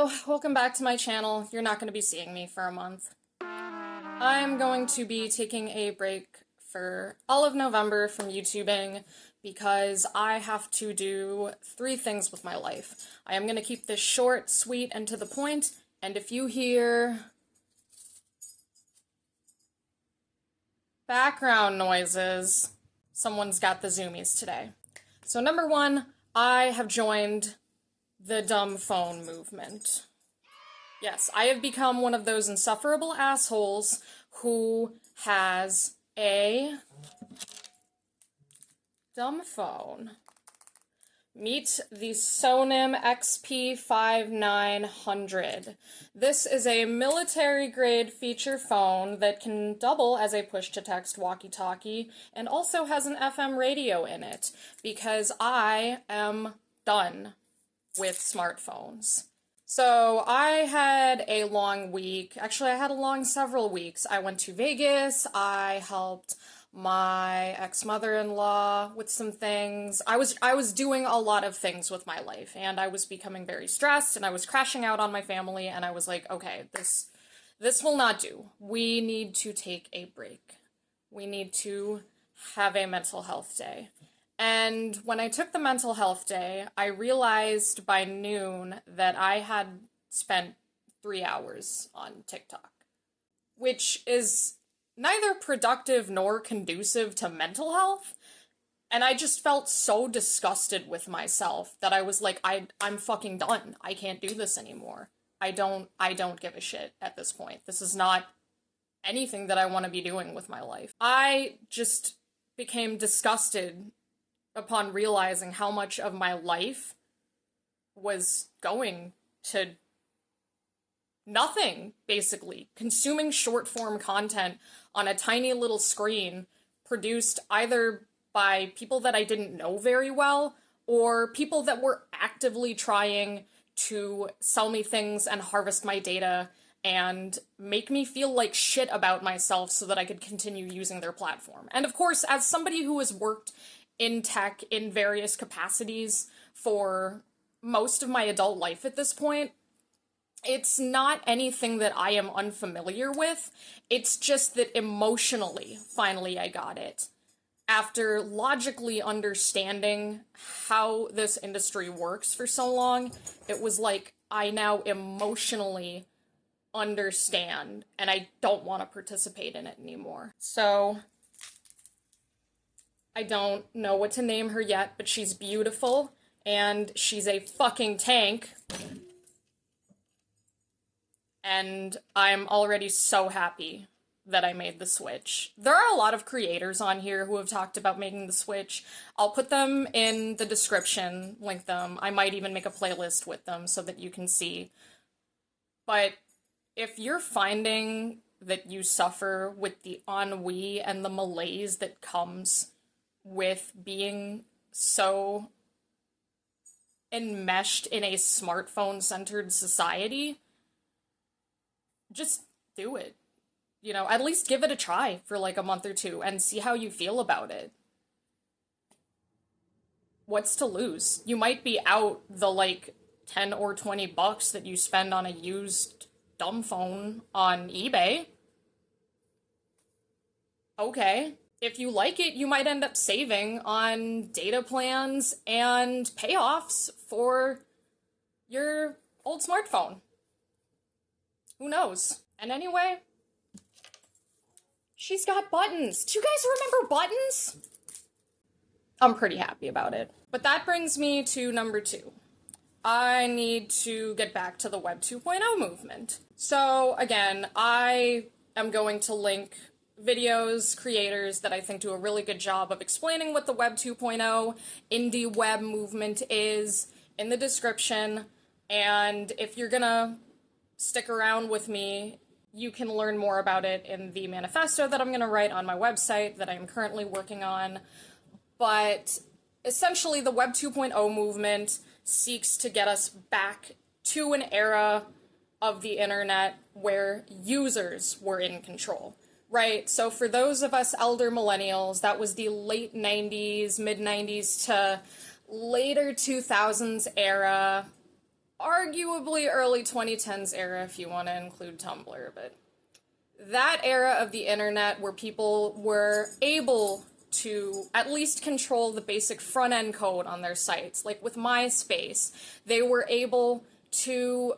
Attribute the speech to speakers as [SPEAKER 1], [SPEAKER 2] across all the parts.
[SPEAKER 1] Hello, welcome back to my channel. You're not going to be seeing me for a month. I'm going to be taking a break for all of November from YouTubing because I have to do 3 things with my life. I am going to keep this short, sweet, and to the point, and if you hear background noises, someone's got the zoomies today. So number 1, I have joined the dumb phone movement. Yes, I have become one of those insufferable assholes who has a dumb phone. Meet the Sonim XP5900. This is a military-grade feature phone that can double as a push-to-text walkie-talkie and also has an FM radio in it because I am done with smartphones. So I had a long week. Actually, I had a long several weeks. I went to Vegas. I helped my ex-mother-in-law with some things. I was doing a lot of things with my life, and I was becoming very stressed, and I was crashing out on my family, and I was like, okay, this will not do. We need to take a break. We need to have a mental health day. And when I took the mental health day, I realized by noon that I had spent 3 hours on TikTok, which is neither productive nor conducive to mental health. And I just felt so disgusted with myself that I was like, I'm fucking done. I can't do this anymore. I don't give a shit at this point. This is not anything that I want to be doing with my life. I just became disgusted upon realizing how much of my life was going to nothing, basically. Consuming short-form content on a tiny little screen produced either by people that I didn't know very well or people that were actively trying to sell me things and harvest my data and make me feel like shit about myself so that I could continue using their platform. And of course, as somebody who has worked in tech in various capacities for most of my adult life at this point, it's not anything that I am unfamiliar with. It's just that emotionally, finally I got it. After logically understanding how this industry works for so long, it was like I now emotionally understand and I don't want to participate in it anymore. So I don't know what to name her yet, but she's beautiful, and she's a fucking tank. And I'm already so happy that I made the switch. There are a lot of creators on here who have talked about making the switch. I'll put them in the description, link them. I might even make a playlist with them so that you can see. But if you're finding that you suffer with the ennui and the malaise that comes with being so enmeshed in a smartphone-centered society, just do it. You know, at least give it a try for like a month or 2 and see how you feel about it. What's to lose? You might be out the like 10 or 20 bucks that you spend on a used dumb phone on eBay. Okay. If you like it, you might end up saving on data plans and payoffs for your old smartphone. Who knows? And anyway, she's got buttons. Do you guys remember buttons? I'm pretty happy about it. But that brings me to number 2. I need to get back to the Web 2.0 movement. So again, I am going to link videos, creators that I think do a really good job of explaining what the Web 2.0 indie web movement is in the description. And if you're gonna stick around with me, you can learn more about it in the manifesto that I'm gonna write on my website that I'm currently working on. But essentially, the Web 2.0 movement seeks to get us back to an era of the internet where users were in control. Right, so for those of us elder millennials, that was the late 90s, mid 90s to later 2000s era. Our arguably early 2010s era if you want to include Tumblr, but that era of the internet where people were able to at least control the basic front-end code on their sites. Like with MySpace, they were able to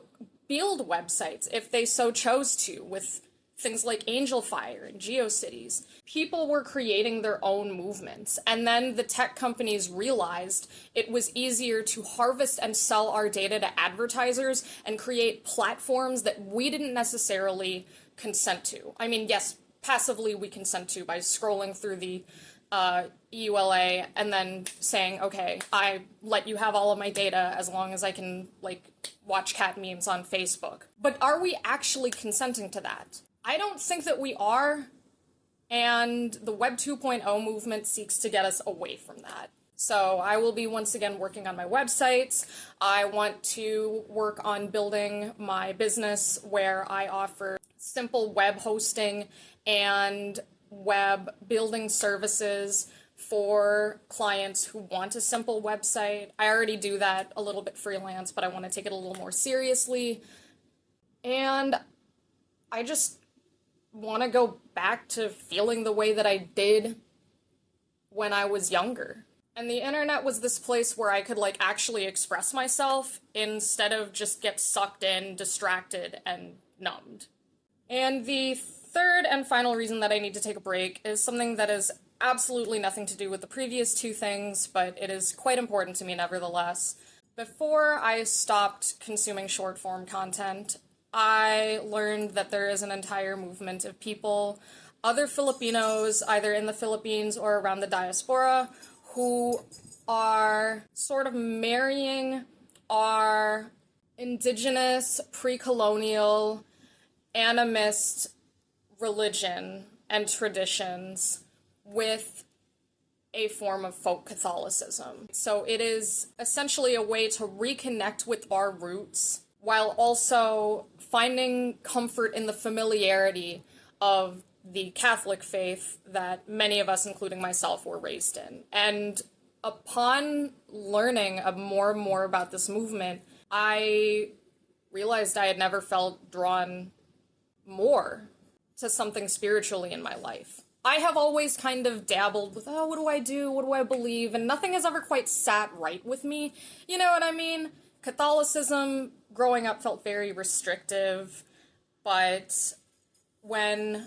[SPEAKER 1] build websites if they so chose to, with things like AngelFire and GeoCities. People were creating their own movements, and then the tech companies realized it was easier to harvest and sell our data to advertisers and create platforms that we didn't necessarily consent to. I mean, yes, passively we consent to by scrolling through the EULA and then saying, okay, I let you have all of my data as long as I can, like, watch cat memes on Facebook. But are we actually consenting to that? I don't think that we are, and the Web 2.0 movement seeks to get us away from that. So I will be once again working on my websites. I want to work on building my business where I offer simple web hosting and web building services for clients who want a simple website. I already do that a little bit freelance, but I want to take it a little more seriously. And I just want to go back to feeling the way that I did when I was younger. And the internet was this place where I could, like, actually express myself instead of just get sucked in, distracted, and numbed. And the third and final reason that I need to take a break is something that is absolutely nothing to do with the previous two things, but it is quite important to me nevertheless. Before I stopped consuming short-form content, I learned that there is an entire movement of people, other Filipinos, either in the Philippines or around the diaspora, who are sort of marrying our indigenous, pre-colonial, animist religion and traditions with a form of folk Catholicism. So it is essentially a way to reconnect with our roots while also finding comfort in the familiarity of the Catholic faith that many of us, including myself, were raised in. And upon learning more and more about this movement, I realized I had never felt drawn more to something spiritually in my life. I have always kind of dabbled with, oh, what do I do? What do I believe? And nothing has ever quite sat right with me. You know what I mean? Catholicism, growing up, felt very restrictive, but when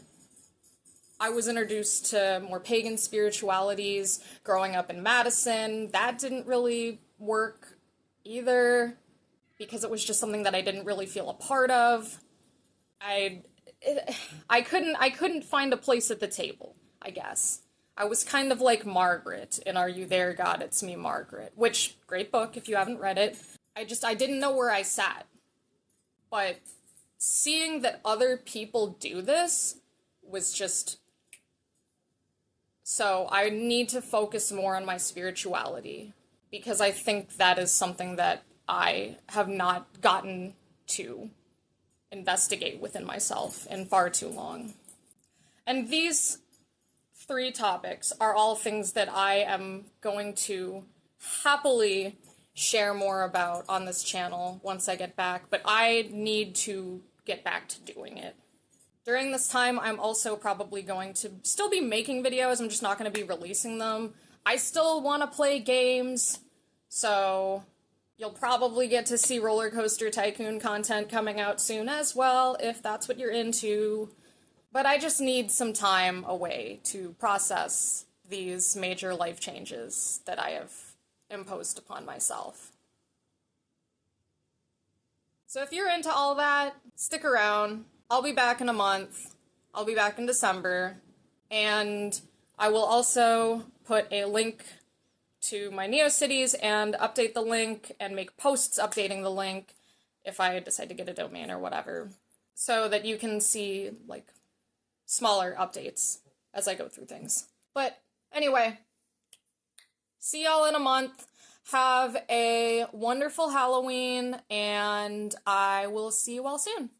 [SPEAKER 1] I was introduced to more pagan spiritualities growing up in Madison, that didn't really work either, because it was just something that I didn't really feel a part of. I couldn't find a place at the table, I guess. I was kind of like Margaret in Are You There, God? It's Me, Margaret, which, great book if you haven't read it. I didn't know where I sat. But seeing that other people do this was just... So I need to focus more on my spirituality, because I think that is something that I have not gotten to investigate within myself in far too long. And these three topics are all things that I am going to happily share more about on this channel once I get back, but I need to get back to doing it. During this time, I'm also probably going to still be making videos, I'm just not going to be releasing them. I still want to play games, so you'll probably get to see Roller Coaster Tycoon content coming out soon as well, if that's what you're into. But I just need some time away to process these major life changes that I have imposed upon myself. So if you're into all that, stick around. I'll be back in a month. I'll be back in December. And I will also put a link to my NeoCities and update the link and make posts updating the link if I decide to get a domain or whatever, so that you can see, like, smaller updates as I go through things. But anyway, see y'all in a month. Have a wonderful Halloween, and I will see you all soon.